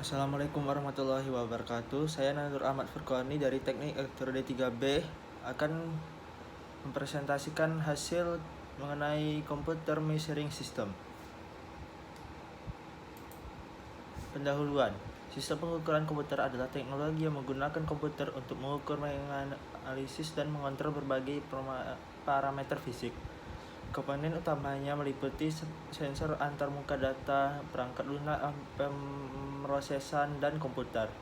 Assalamualaikum warahmatullahi wabarakatuh. Saya Nadur Ahmad Furqani dari Teknik Elektronik 3B akan mempresentasikan hasil mengenai Computer Measuring System. Pendahuluan. Sistem pengukuran komputer adalah teknologi yang menggunakan komputer untuk mengukur, menganalisis, dan mengontrol berbagai parameter fisik. Komponen utamanya meliputi sensor antarmuka data, perangkat lunak, pemrosesan, dan komputer.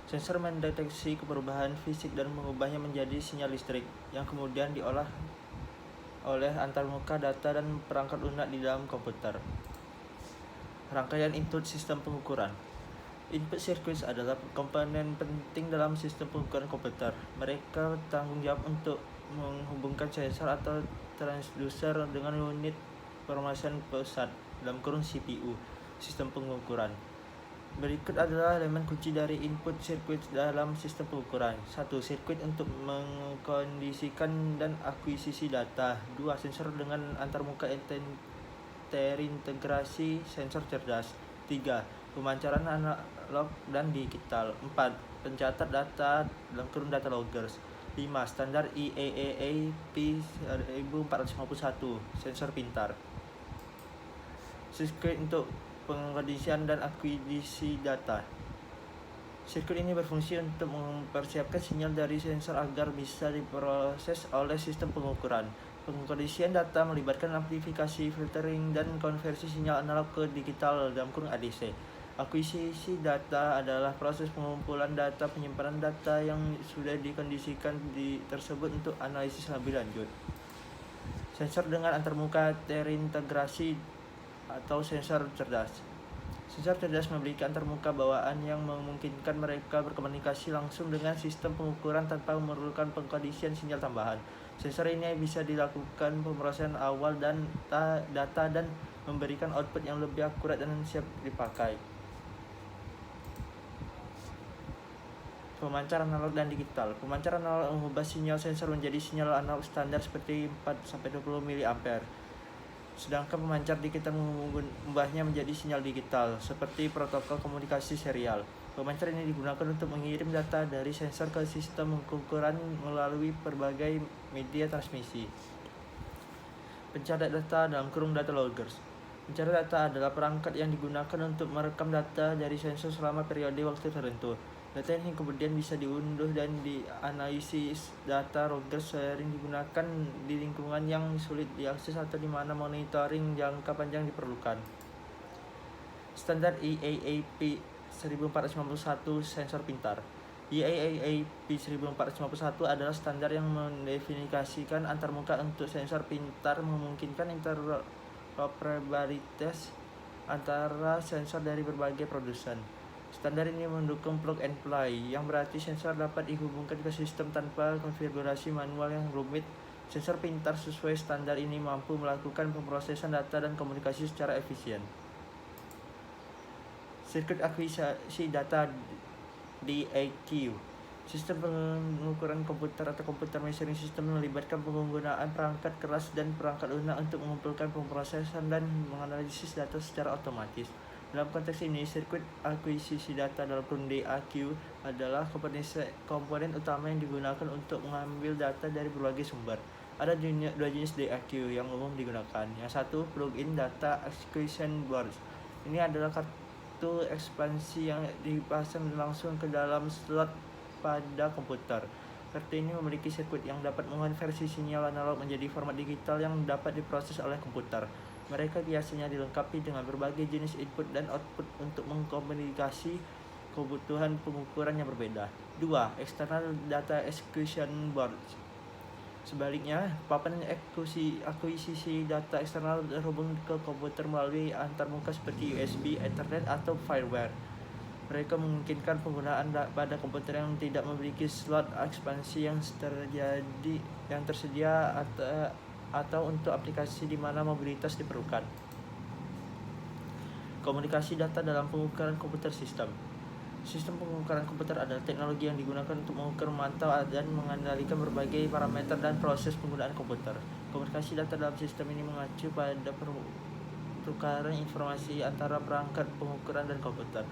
Sensor mendeteksi perubahan fisik dan mengubahnya menjadi sinyal listrik yang kemudian diolah oleh antarmuka data dan perangkat lunak di dalam komputer. Rangkaian input sistem pengukuran. Input circuits adalah komponen penting dalam sistem pengukuran komputer. Mereka bertanggung jawab untuk menghubungkan sensor atau transducer dengan unit pemrosesan pusat (CPU) sistem pengukuran. Berikut adalah elemen kunci dari input circuit dalam sistem pengukuran. 1. Sirkuit untuk mengkondisikan dan akuisisi data. 2. Sensor dengan antarmuka terintegrasi sensor cerdas. 3. Pemancaran analog dan digital. 4. Pencatat data (data loggers). 5. Standar IEEE P1451 sensor pintar. Sirkuit untuk pengkondisian dan akuisisi data. Sirkuit ini berfungsi untuk mempersiapkan sinyal dari sensor agar bisa diproses oleh sistem pengukuran. Pengkondisian data melibatkan amplifikasi, filtering, dan konversi sinyal analog ke digital (ADC). Akuisisi data adalah proses pengumpulan data, penyimpanan data yang sudah dikondisikan tersebut untuk analisis lebih lanjut. Sensor dengan antarmuka terintegrasi atau sensor cerdas. Sensor cerdas memiliki antarmuka bawaan yang memungkinkan mereka berkomunikasi langsung dengan sistem pengukuran tanpa memerlukan pengkondisian sinyal tambahan. Sensor ini bisa dilakukan pemrosesan awal dan data dan memberikan output yang lebih akurat dan siap dipakai. Pemancar analog dan digital. Pemancar analog mengubah sinyal sensor menjadi sinyal analog standar seperti 4-20 mA. Sedangkan pemancar digital mengubahnya menjadi sinyal digital seperti protokol komunikasi serial. Pemancar ini digunakan untuk mengirim data dari sensor ke sistem pengukuran melalui berbagai media transmisi. Pencatat data (data loggers). Pencatat data adalah perangkat yang digunakan untuk merekam data dari sensor selama periode waktu tertentu. Data ini kemudian bisa diunduh dan dianalisis. Data loggers sering digunakan di lingkungan yang sulit diakses atau di mana monitoring jangka panjang diperlukan. Standar IEEE 1451 sensor pintar. IEEE 1451 adalah standar yang mendefinisikan antarmuka untuk sensor pintar, memungkinkan interoperabilitas antara sensor dari berbagai produsen. Standar ini mendukung plug and play, yang berarti sensor dapat dihubungkan ke sistem tanpa konfigurasi manual yang rumit. Sensor pintar sesuai standar ini mampu melakukan pemrosesan data dan komunikasi secara efisien. Sirkuit akuisisi data DAQ. Sistem pengukuran komputer atau Computer Measuring System melibatkan penggunaan perangkat keras dan perangkat lunak untuk mengumpulkan, pemrosesan, dan menganalisis data secara otomatis. Dalam konteks ini, sirkuit akuisisi data (DAQ) adalah komponen utama yang digunakan untuk mengambil data dari berbagai sumber. Ada dua jenis DAQ yang umum digunakan. Yang satu, plug-in data acquisition boards. Ini adalah kartu ekspansi yang dipasang langsung ke dalam slot pada komputer. Kartu ini memiliki sirkuit yang dapat mengonversi sinyal analog menjadi format digital yang dapat diproses oleh komputer. Mereka biasanya dilengkapi dengan berbagai jenis input dan output untuk mengkomunikasi kebutuhan pengukuran yang berbeda. 2. External Data Acquisition Board. Sebaliknya, papan akuisisi data eksternal terhubung ke komputer melalui antarmuka seperti USB, Ethernet, atau firewire. Mereka memungkinkan penggunaan pada komputer yang tidak memiliki slot ekspansi yang tersedia atau untuk aplikasi di mana mobilitas diperlukan. Komunikasi data dalam pengukuran komputer sistem. Sistem pengukuran komputer adalah teknologi yang digunakan untuk mengukur, memantau, dan mengendalikan berbagai parameter dan proses penggunaan komputer. Komunikasi data dalam sistem ini mengacu pada pertukaran informasi antara perangkat pengukuran dan komputer.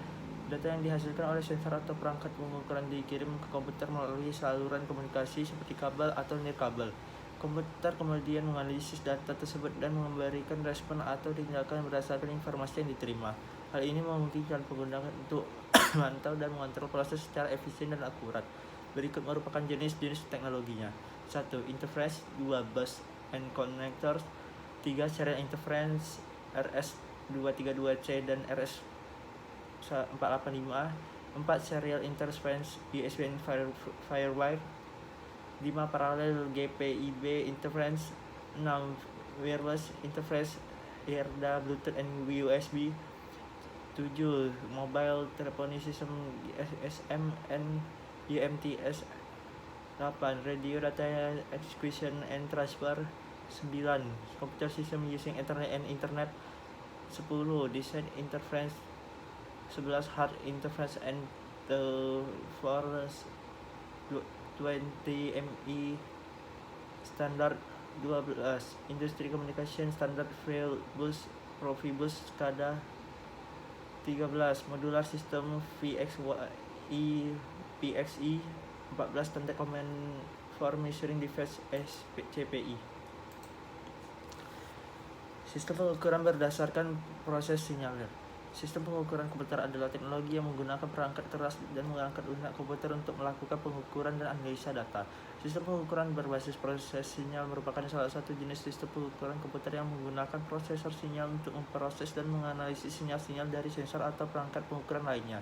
Data yang dihasilkan oleh sensor atau perangkat pengukuran dikirim ke komputer melalui saluran komunikasi seperti kabel atau nirkabel. Komputer kemudian menganalisis data tersebut dan memberikan respon atau tindakan berdasarkan informasi yang diterima. Hal ini memungkinkan pengguna untuk memantau dan mengontrol proses secara efisien dan akurat. Berikut merupakan jenis-jenis teknologinya. 1. Interface. 2. Bus and connectors. 3. Serial interference RS232C dan RS485. 4. Serial interference USB and firewire. 5. Parallel GPIB interference. 6. Wireless interface AirDA, Bluetooth, and USB. 7. Mobile telephony system GSM and UMTS. 8. Radio data acquisition and transfer. 9. Computer system using internet and internet. 10. Design interference. 11. Hard interference and the force 20 ME standard. 12. Industry communication standard Profibus SCADA. 13. Modular system VXI PXI. 14. Standard command for measuring device SCPI. Sistem pengukuran berdasarkan proses sinyal. Sistem pengukuran komputer adalah teknologi yang menggunakan perangkat keras dan mengangkat lunak komputer untuk melakukan pengukuran dan analisa data. Sistem pengukuran berbasis proses sinyal merupakan salah satu jenis sistem pengukuran komputer yang menggunakan prosesor sinyal untuk memproses dan menganalisis sinyal-sinyal dari sensor atau perangkat pengukuran lainnya.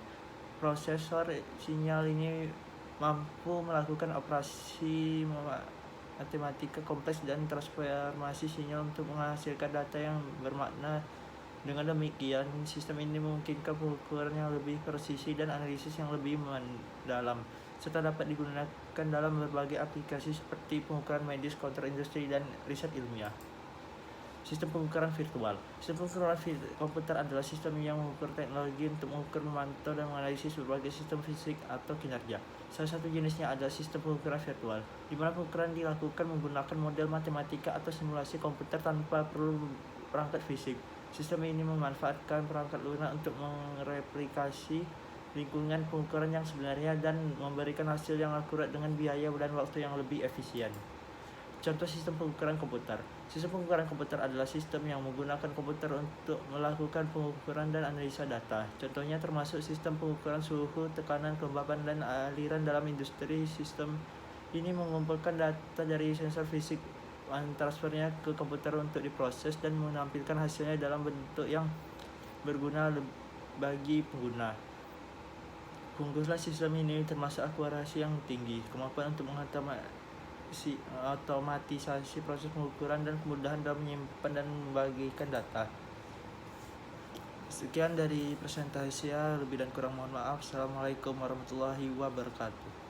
Prosesor sinyal ini mampu melakukan operasi matematika kompleks dan transformasi sinyal untuk menghasilkan data yang bermakna. Dengan demikian, sistem ini memungkinkan pengukuran yang lebih presisi dan analisis yang lebih mendalam, serta dapat digunakan dalam berbagai aplikasi seperti pengukuran medis, kontrol industri, dan riset ilmiah. Sistem pengukuran virtual. Sistem pengukuran komputer adalah sistem yang mengukur teknologi untuk mengukur, memantau, dan menganalisis berbagai sistem fisik atau kinerja. Salah satu jenisnya adalah sistem pengukuran virtual, di mana pengukuran dilakukan menggunakan model matematika atau simulasi komputer tanpa perlu perangkat fisik. Sistem ini memanfaatkan perangkat lunak untuk mereplikasi lingkungan pengukuran yang sebenarnya dan memberikan hasil yang akurat dengan biaya dan waktu yang lebih efisien. Contoh sistem pengukuran komputer. Sistem pengukuran komputer adalah sistem yang menggunakan komputer untuk melakukan pengukuran dan analisa data. Contohnya termasuk sistem pengukuran suhu, tekanan, kelembapan, dan aliran dalam industri. Sistem ini mengumpulkan data dari sensor fisik, mentransfernya ke komputer untuk diproses dan menampilkan hasilnya dalam bentuk yang berguna bagi pengguna. Keunggulan sistem ini termasuk akurasi yang tinggi, kemampuan untuk otomatisasi proses pengukuran, dan kemudahan dalam menyimpan dan membagikan data. Sekian dari presentasi saya, lebih dan kurang mohon maaf. Assalamualaikum warahmatullahi wabarakatuh.